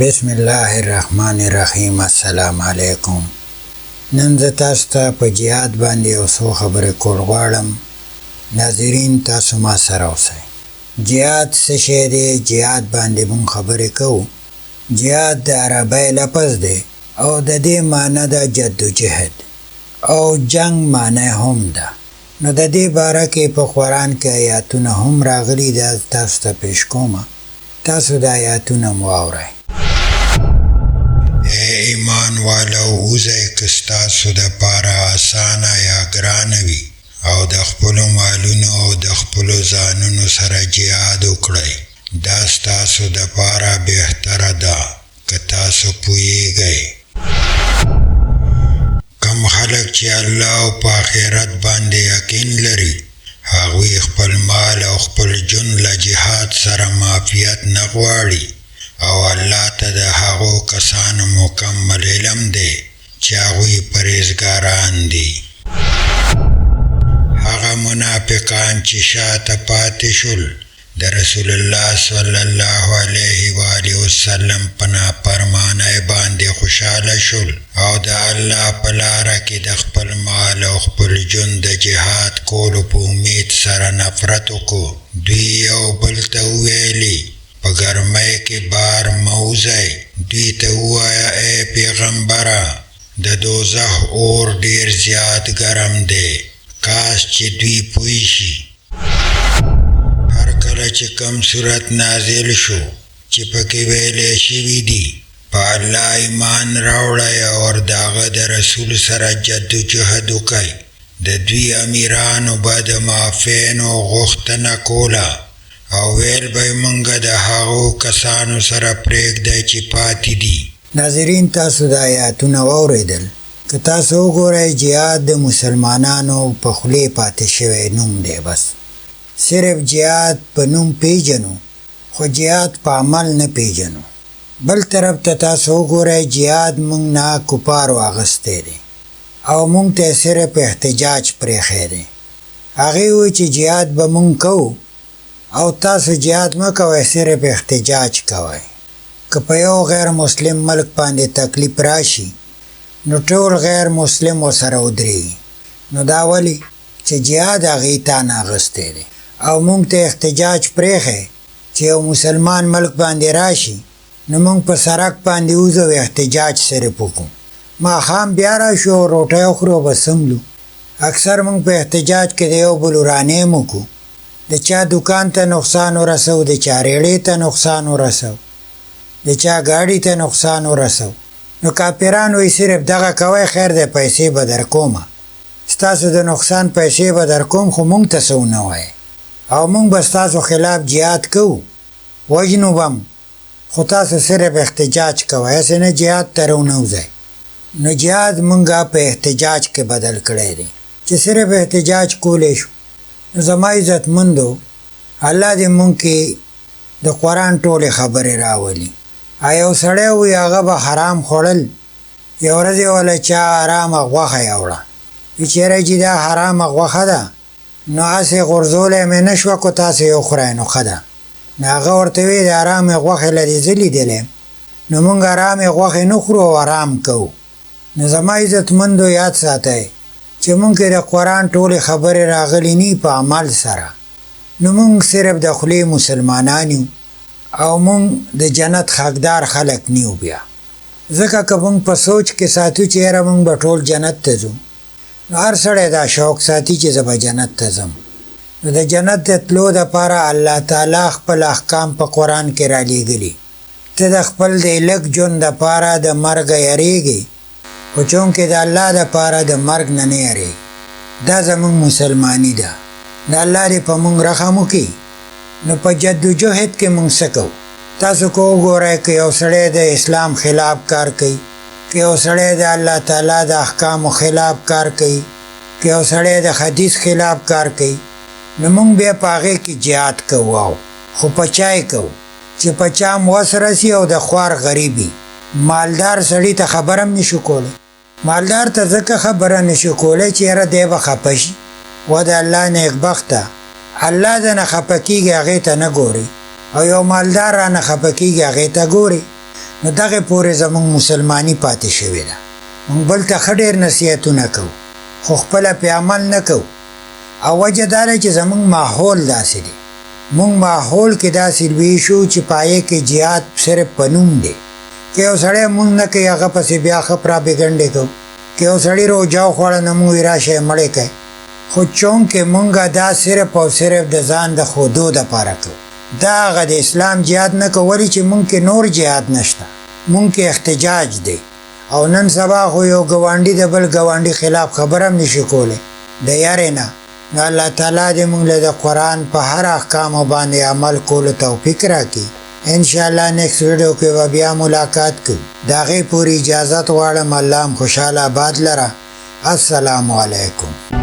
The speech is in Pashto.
بسم الله الرحمن الرحیم. السلام علیکم. نن زه تاسو ته په جهاد باندې یو څو خبرې کول غواړم. ناظرین تاسو ما سره اوسئ. جهاد څه شی دی؟ جهاد باندې مونږ خبرې کوو. جهاد د عربی لفظ دی او د دې معنی ده جدوجهد او جنگ معنی هم ده. نو د دې باره کې په قرآن کې آیاتونه هم راغلي ده، تاسو ته پیش کومه. تاسو د آیاتونه مو واورئ. ایمان والو اوزئ که ستاسو دپاره اسانه یا ګرانه وي او د خپلو مالونو او د خپلو ځانونو سره جهاد وکړئ. دا ستاسو دپاره بهتره ده که تاسو پوهیږئ. کم خلک چې الله او په آخرت باندې یقین لري، هغوی خپل مال او خپل جون له جهاد سره معافیت نه غواړي او الله ته د هغو کسانو مکمل علم دی چې هغوی پرهیزګاران دي. هغه منافقان چې شاته پاتې شول د رسول الله صلی الله علیه و آله وسلم په نافرمانۍ باندې خوشحاله شول او د الله په لاره کې د خپل مال او خپل جون د جهاد کولو په امید سره نفرت وکړو. دوی یو بل ته وویلي په ګرمۍ کې بار مه وځئ. دوی ته ووایه ای پیغمبره د دوزخ اور ډیر زیات ګرم دی، کاش چې دوی پوه شي. هر کله چې کم صورت نازل شو چې پکې ویلې شوي دي په الله ایمان راوړئ او د هغه د رسول سره جدوجهد وکئ، د دوی امیرانو به د معافینو غوښتنه کوله او ویل به مونږ د هغو کسانو سره پرېږدئ چې پاتې دي. ناظرین تاسو د آیاتونه واورېدل. که تاسو وګورئ جهاد د مسلمانانو په خولې پاتې شوی نوم دی. بس صرف جهاد په نوم پیژنو خو جهاد په عمل نه پیژنو. بل طرف ته تاسو وګورئ جهاد مونږ نه کفارو اخیستی دی او مونږ ته صرف احتجاج پرېښی دی. هغې وایي چې جهاد به مونږ کوو او تاسو جهاد مه کوئ، صرف احتجاج کوئ. که په یو غیر مسلم ملک باندې تکلیف راشي نو ټول غیر مسلم ورسره ودرېږي. نو دا ولې چې جهاد هغې تا نه اخیستی دی او مونږ ته احتجاج پرېښی چې یو مسلمان ملک باندې راشي نو مونږ په سړک باندې وځو او احتجاج صرف وکړو. ماښام بیا راشو او روټۍ وخورو بس هملو. اکثر مونږ په احتجاج کې د یو بل ورانې وکړو، د چا دکان ته نقصان ورسو، د چا ریړې ته نقصان ورسو، د چا ګاډي ته نقصان ورسو. نو کافران وایي صرف دغه کوئ، خیر دی پیسې به در کومه، ستاسو د نقصان پیسې به در کوم، خو مونږ ته څه ونه وایئ او مونږ به ستاسو خلاف جهاد کوو، وژنو بم، خو تاسو صرف احتجاج کوئ، هسې نه جهاد ته رونوځئ. نو جهاد مونږه په احتجاج کې بدل کړی دی چې صرف احتجاج کولی شو. نو زما عزتمندو، الله دې مونږ کې د قرآن ټولې خبرې راولي. یو سړی وي هغه به حرام خوړل، یو ورځ یې وله چا حرامه غوښه یوړه، وي چېرې چې دا حرامه غوښه ده نو هسې غورځولی مې نه شوه، که تاسې یې وخورئ نو ښه ده. نو هغه ورته ویې د حرامې غوښې له دې زه لیدلی نو مونږ حرامې غوښې نه خورو او حرام کوو. نو زما عزتمندو یاد ساتئ چې مونږ کې د قرآن ټولې خبرې راغلي نی په عمل سره. نو مونږ صرف د خولې مسلمانان یو او مونږ د جنت حقدار خلک نیو. بیا ځکه که مونږ په سوچ کې ساتو چې یاره مونږ به ټول جنت ته ځو، نو هر سړی دا شوق ساتي چې زه به جنت ته ځم. نو د جنت د تلو دپاره الله تعالی خپل احکام په قرآن کې را لیږلي. ته د خپل د لږ ژوند دپاره د مرګه یریږي، خو چونکې د الله دپاره د مرګ نه نه یریږي. دا زمونږ مسلماني ده. د الله دې په مونږ رحم وکړي. نو په جدوجهد کې مونږ څه کوو؟ تاسو که وګورئ که یو سړی د اسلام خلاف کار کوي، که یو سړی د الله تعالی د احکامو خلاف کار کوي، که یو سړی د حدیث خلاف کار کوي، نو مونږ بیا په هغې کې جهاد کوو. خو په چا یې کوو چې په چا هم وس رسي او د خوار غریبي. مالدار سړي ته خبره هم نشو کولی. مالدار ته ځکه خبره نشو کولی چې یاره دی به خفه شي، و د الله نیکبخته الله د نه خفه کېږي هغې ته نه ګوري او یو مالدار را نه خفه کېږي هغې ته ګوري. نو دغه پورې زمونږ مسلمانی پاتې شوې ده. مونږ بل ته ښه ډېر نصیحتونه کوو خو خپله پې عمل نه کوو او وجه دا ده چې زمونږ ماحول داسې دی. مونږ ماحول کې داسې لوی شو چې پایې کې جهاد صرف په نوم دی. که یو سړی مونږ نه کوي هغه پسې بیا ښه پراپېګنډې کوو. که یو سړي روژه وخوړه نو مونږ وایي راشئ مړې کوئ. خو چونکې مونږ دا صرف او صرف د ځان د ښودو دپاره کوو. دا هغه د اسلام جهاد نه کوو ولې چې مونږ کې نور جهاد نشته. مونږ کې احتجاج دی او نن سبا خو یو ګاونډي د بل ګاونډي خلاف خبره هم نشي کولی د یارې نه. نو الله تعالی دې مونږ له د قرآن په هر احکامو باندې عمل کولو توفیق راکړي. انشاءالله نیکسټ ویډیو کې به بیا ملاقات کوو. د هغې پورې اجازت غواړم. الله هم خوشحاله آباد لره. السلام علیکم.